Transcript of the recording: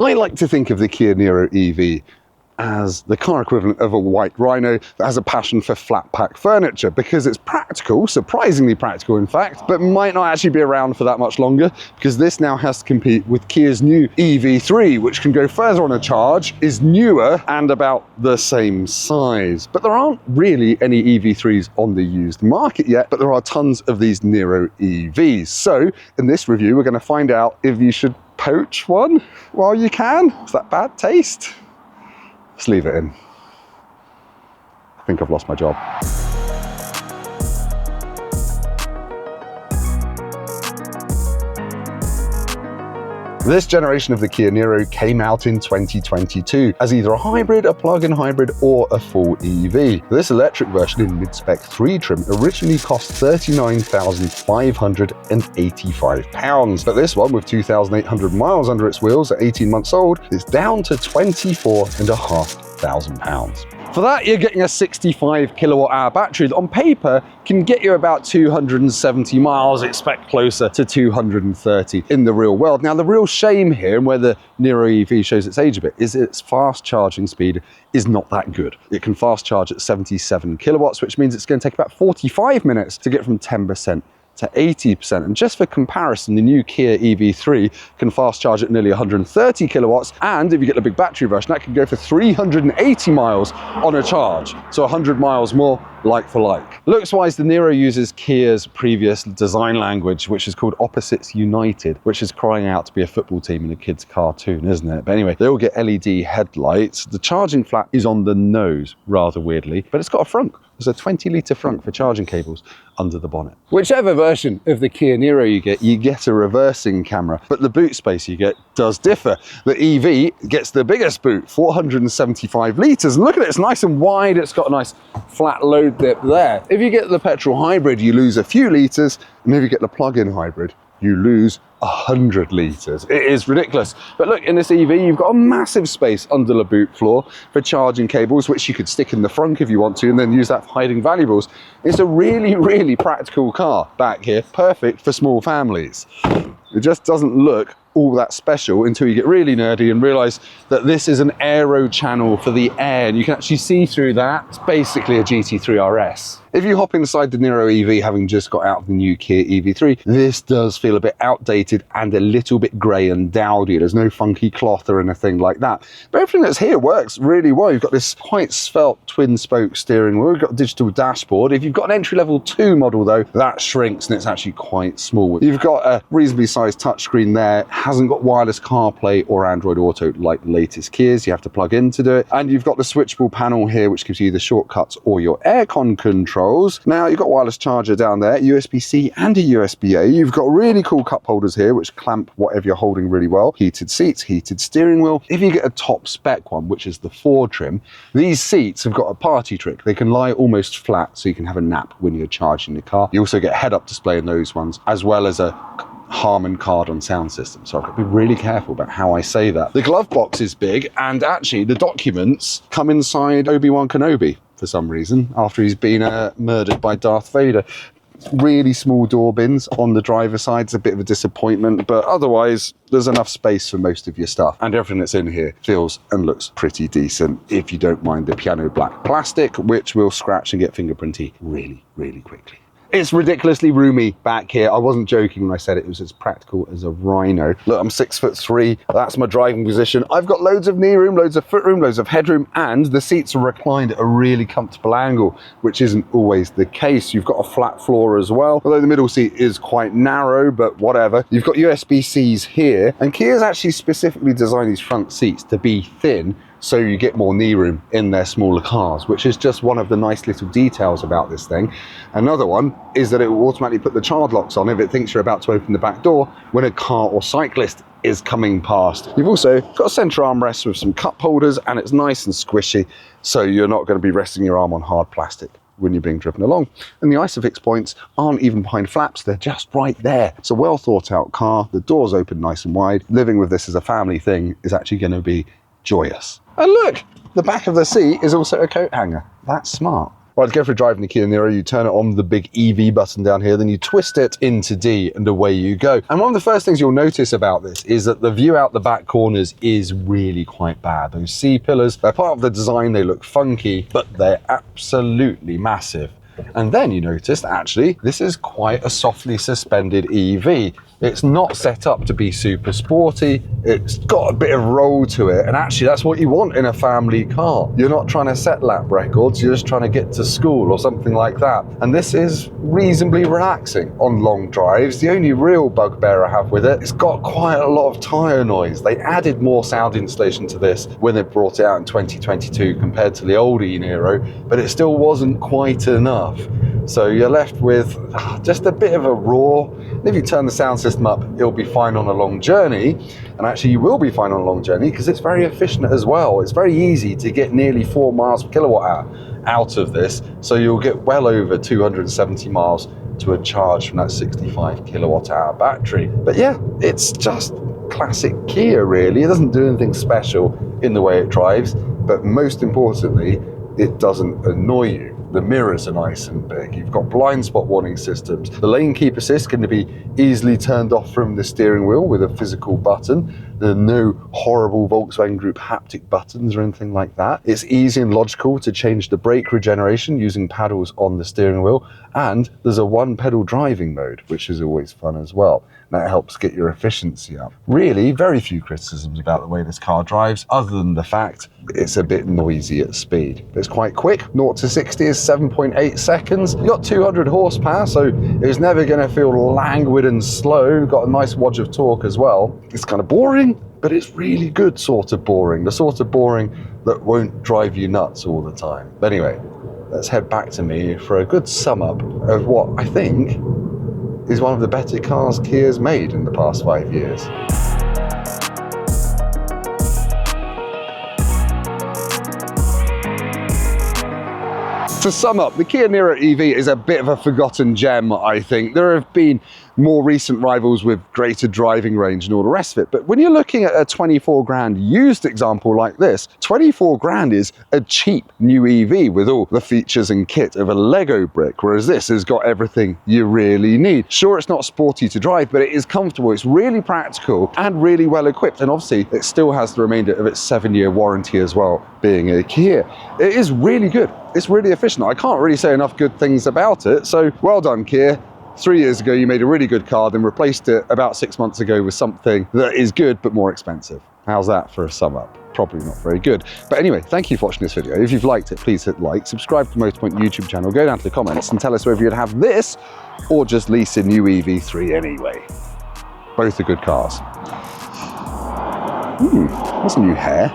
I like to think of the Kia Niro EV as the car equivalent of a white Rhino that has a passion for flat pack furniture, because it's practical, surprisingly practical in fact, but might not actually be around for that much longer, because this now has to compete with Kia's new EV3, which can go further on a charge, is newer and about the same size. But there aren't really any EV3s on the used market yet, but there are tons of these Niro EVs. So in this review, we're going to find out if you should poach one while you can. Is that bad taste? Let's leave it in. I think I've lost my job. This generation of the Kia Niro came out in 2022 as either a hybrid, a plug-in hybrid, or a full EV. This electric version in mid-spec 3 trim originally cost £39,585, but this one with 2,800 miles under its wheels at 18 months old is down to £24,500. For that, you're getting a 65 kilowatt hour battery that on paper can get you about 270 miles, expect closer to 230 in the real world. Now, the real shame here, and where the Niro EV shows its age a bit, is its fast charging speed is not that good. It can fast charge at 77 kilowatts, which means it's going to take about 45 minutes to get from 10% to 80%. And just for comparison, the new Kia EV3 can fast charge at nearly 130 kilowatts, and if you get the big battery version, that can go for 380 miles on a charge, so 100 miles more like for like. Looks wise, the Niro uses Kia's previous design language, which is called Opposites United, which is crying out to be a football team in a kid's cartoon, isn't it? But anyway, they all get LED headlights. The charging flap is on the nose, rather weirdly, but it's got a frunk. There's a 20-litre frunk for charging cables under the bonnet. Whichever version of the Kia Niro you get a reversing camera, but the boot space you get does differ. The EV gets the biggest boot, 475 litres, and look at it, it's nice and wide, it's got a nice flat load dip there. If you get the petrol hybrid, you lose a few litres, and if you get the plug-in hybrid, you lose 100 litres. It is ridiculous. But look, in this EV, you've got a massive space under the boot floor for charging cables, which you could stick in the front if you want to, and then use that for hiding valuables. It's a really, really practical car back here, perfect for small families. It just doesn't look all that special until you get really nerdy and realize that this is an aero channel for the air, and you can actually see through that. It's basically a GT3 RS. If you hop inside the Niro EV, having just got out of the new Kia EV3, this does feel a bit outdated and a little bit grey and dowdy. There's no funky cloth or anything like that. But everything that's here works really well. You've got this quite svelte twin-spoke steering wheel. You've got a digital dashboard. If you've got an entry-level 2 model, though, that shrinks and it's actually quite small. You've got a reasonably sized touchscreen there. It hasn't got wireless CarPlay or Android Auto like the latest Kias. You have to plug in to do it. And you've got the switchable panel here, which gives you either shortcuts or your aircon controls. Now, you've got wireless charger down there, USB-C and a USB-A. You've got really cool cup holders here, which clamp whatever you're holding really well. Heated seats, heated steering wheel. If you get a top spec one, which is the 4 trim, these seats have got a party trick. They can lie almost flat, so you can have a nap when you're charging the car. You also get head-up display in those ones, as well as a Harman Kardon sound system, so I've got to be really careful about how I say that. The glove box is big, and actually the documents come inside Obi-Wan Kenobi for some reason, after he's been murdered by Darth Vader. Really small door bins on the driver's side. It's a bit of a disappointment, but otherwise there's enough space for most of your stuff, and everything that's in here feels and looks pretty decent, if you don't mind the piano black plastic, which will scratch and get fingerprinty really, really quickly. It's ridiculously roomy back here. I wasn't joking when I said it was as practical as a Rhino. Look, I'm 6'3". That's my driving position. I've got loads of knee room, loads of foot room, loads of headroom, and the seats are reclined at a really comfortable angle, which isn't always the case. You've got a flat floor as well, although the middle seat is quite narrow, but whatever. You've got USB-Cs here, and Kia's actually specifically designed these front seats to be thin, so you get more knee room in their smaller cars, which is just one of the nice little details about this thing. Another one is that it will automatically put the child locks on if it thinks you're about to open the back door when a car or cyclist is coming past. You've also got a centre armrest with some cup holders, and it's nice and squishy, so you're not going to be resting your arm on hard plastic when you're being driven along. And the ISOFIX points aren't even behind flaps, they're just right there. It's a well thought out car, the doors open nice and wide. Living with this as a family thing is actually going to be joyous. And look, the back of the seat is also a coat hanger. That's smart. Right, to go for a drive in the Kia Niro, you turn it on the big EV button down here, then you twist it into D and away you go. And one of the first things you'll notice about this is that the view out the back corners is really quite bad. Those C-pillars, they're part of the design, they look funky, but they're absolutely massive. And then you notice that actually this is quite a softly suspended EV. It's not set up to be super sporty. It's got a bit of roll to it. And actually that's what you want in a family car. You're not trying to set lap records, you're just trying to get to school or something like that. And this is reasonably relaxing on long drives. The only real bugbear I have with it, it's got quite a lot of tyre noise. They added more sound insulation to this when they brought it out in 2022 compared to the old e-Niro, but it still wasn't quite enough. So you're left with just a bit of a roar. And if you turn the sound system up, it'll be fine on a long journey. And actually you will be fine on a long journey because it's very efficient as well. It's very easy to get nearly 4 miles per kilowatt hour out of this. So you'll get well over 270 miles to a charge from that 65 kilowatt hour battery. But yeah, it's just classic Kia really. It doesn't do anything special in the way it drives, but most importantly, it doesn't annoy you. The mirrors are nice and big. You've got blind spot warning systems. The lane keep assist can be easily turned off from the steering wheel with a physical button. There are no horrible Volkswagen Group haptic buttons or anything like that. It's easy and logical to change the brake regeneration using paddles on the steering wheel. And there's a one pedal driving mode, which is always fun as well. That helps get your efficiency up. Really, very few criticisms about the way this car drives, other than the fact it's a bit noisy at speed. It's quite quick. 0 to 60 is 7.8 seconds. You've got 200 horsepower, so it's never going to feel languid and slow. Got a nice wodge of torque as well. It's kind of boring, but it's really good sort of boring. The sort of boring that won't drive you nuts all the time. But anyway, let's head back to me for a good sum up of what I think is one of the better cars Kia's made in the past 5 years. To sum up, the Kia Niro EV is a bit of a forgotten gem, I think. There have been more recent rivals with greater driving range and all the rest of it. But when you're looking at a 24 grand used example like this, 24 grand is a cheap new EV with all the features and kit of a Lego brick, whereas this has got everything you really need. Sure, it's not sporty to drive, but it is comfortable, it's really practical and really well equipped. And obviously it still has the remainder of its 7-year warranty as well, being a Kia. It is really good. It's really efficient. I can't really say enough good things about it. So well done, Kia. 3 years ago, you made a really good car, then replaced it about 6 months ago with something that is good, but more expensive. How's that for a sum up? Probably not very good. But anyway, thank you for watching this video. If you've liked it, please hit like, subscribe to the Motorpoint YouTube channel, go down to the comments and tell us whether you'd have this or just lease a new EV3 anyway. Both are good cars. That's a new hair.